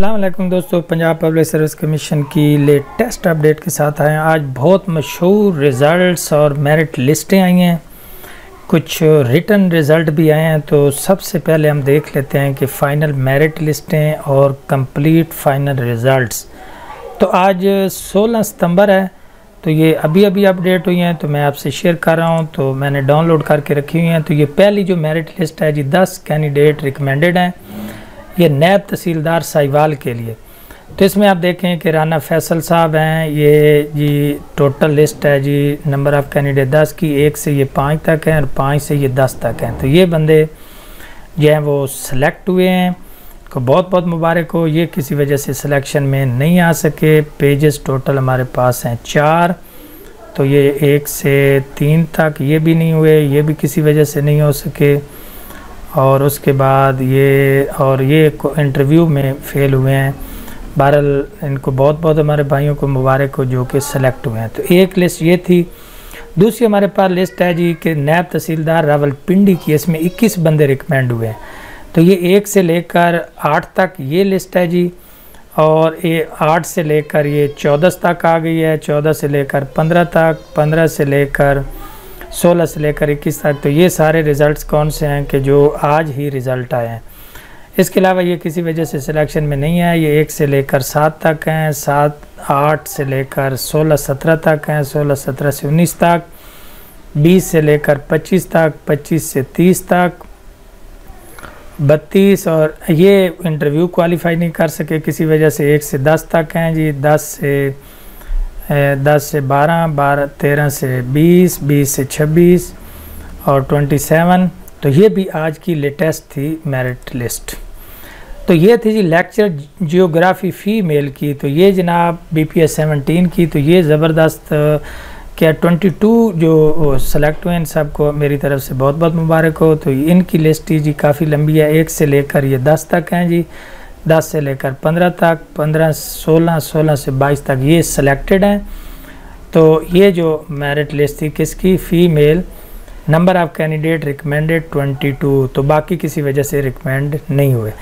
अस्सलाम वालेकुम दोस्तों, पंजाब पब्लिक सर्विस कमीशन की लेटेस्ट अपडेट के साथ आए हैं। आज बहुत मशहूर रिज़ल्ट्स और मेरिट लिस्टें आई हैं, कुछ रिटन रिज़ल्ट भी आए हैं। तो सबसे पहले हम देख लेते हैं कि फ़ाइनल मेरिट लिस्टें और कंप्लीट फ़ाइनल रिज़ल्ट्स। तो आज 16 सितंबर है, तो ये अभी अभी अपडेट हुई हैं, तो मैं आपसे शेयर कर रहा हूँ। तो मैंने डाउनलोड करके रखी हुई हैं। तो ये पहली जो मेरिट लिस्ट है जी, 10 कैंडिडेट रिकमेंडेड हैं, ये नैब तहसीलदार साहिवाल के लिए। तो इसमें आप देखें कि राना फैसल साहब हैं, ये जी टोटल लिस्ट है जी, नंबर ऑफ़ कैंडिडेट 10 की, 1 से ये 5 तक हैं और 5 से ये 10 तक हैं। तो ये बंदे जो हैं वो सिलेक्ट हुए हैं, को बहुत बहुत मुबारक हो। ये किसी वजह से सिलेक्शन में नहीं आ सके। पेजेस टोटल हमारे पास हैं 4, तो ये 1 से 3 तक ये भी नहीं हुए, ये भी किसी वजह से नहीं हो सके। और उसके बाद ये इंटरव्यू में फ़ेल हुए हैं। बहरहाल इनको बहुत बहुत हमारे भाइयों को मुबारक हो जो कि सिलेक्ट हुए हैं। तो एक लिस्ट ये थी। दूसरी हमारे पास लिस्ट है जी कि नैब तहसीलदार रावलपिंडी की, इसमें 21 बंदे रिकमेंड हुए हैं। तो ये 1 से लेकर 8 तक ये लिस्ट है जी, और ये 8 से लेकर ये 14 तक आ गई है, 14 से लेकर 15 तक, 15 से लेकर 16 से लेकर 21 तक। तो ये सारे रिज़ल्ट्स कौन से हैं कि जो आज ही रिज़ल्ट आए हैं। इसके अलावा ये किसी वजह से सिलेक्शन में नहीं है। ये 1 से लेकर 7 तक हैं, 7 8 से लेकर 16 17 तक हैं, 16 17 से 19 तक, 20 से लेकर 25 तक, 25 से 30 तक, 32। और ये इंटरव्यू क्वालिफाई नहीं कर सके किसी वजह से, 1 से 10 तक हैं जी, 10 से 12, 12 13 से 20, 20 से 26 और 27। तो ये भी आज की लेटेस्ट थी मेरिट लिस्ट। तो ये थी जी लेक्चर जियोग्राफी फ़ीमेल की। तो ये जनाब BPS 17 की। तो ये ज़बरदस्त क्या 22 जो सेलेक्ट हुए, इन सबको मेरी तरफ से बहुत बहुत मुबारक हो। तो इनकी लिस्ट जी काफ़ी लंबी है, 1 से लेकर ये 10 तक हैं जी, 10 से लेकर 15 तक, 15 16, 16 से 22 तक ये सिलेक्टेड हैं। तो ये जो मेरिट लिस्ट थी किसकी, female, number of candidate recommended 22। तो बाकी किसी वजह से रिकमेंड नहीं हुए।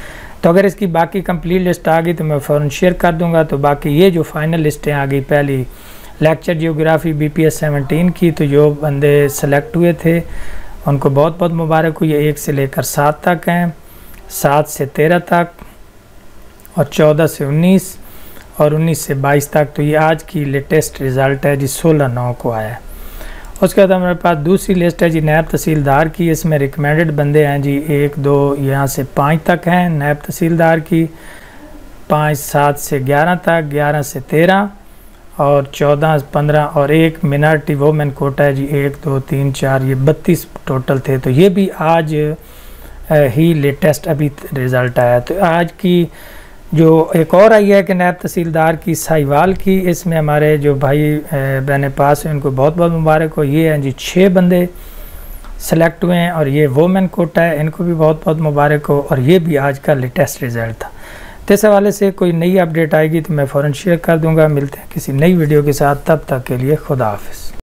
तो अगर इसकी बाकी कंप्लीट लिस्ट आ गई तो मैं फ़ौरन शेयर कर दूंगा। तो बाकी ये जो फाइनल लिस्टें आ गई, पहली लेक्चर जियोग्राफी BPS 17 की, तो जो बंदे सेलेक्ट हुए थे उनको बहुत बहुत मुबारक हुई। 1 से लेकर 7 तक हैं, 7 से 13 तक, और 14 से 19 और 19 से 22 तक। तो ये आज की लेटेस्ट रिज़ल्ट है जी, 16/9 को आया है। उसके बाद हमारे पास दूसरी लिस्ट है जी नैब तहसीलदार की। इसमें रिकमेंडेड बंदे हैं जी 1 2 यहाँ से 5 तक हैं नैब तहसीलदार की, 5 7 से 11 तक, 11 से 13 और 14 15 और 1 मिनॉरिटी वोमेन कोटा है जी, 1 2 3 4, ये 32 टोटल थे। तो ये भी आज ही लेटेस्ट अभी रिज़ल्ट आया। तो आज की जो एक और आई है कि नैब तहसीलदार की साहिवाल की, इसमें हमारे जो भाई बहने पास हैं उनको बहुत बहुत मुबारक हो। ये हैं जी 6 बंदे सेलेक्ट हुए हैं और ये वोमेन कोटा है, इनको भी बहुत बहुत मुबारक हो। और ये भी आज का लेटेस्ट रिज़ल्ट था। तो इस हवाले से कोई नई अपडेट आएगी तो मैं फ़ौरन शेयर कर दूंगा। मिलते हैं किसी नई वीडियो के साथ, तब तक के लिए खुदा हाफिज़।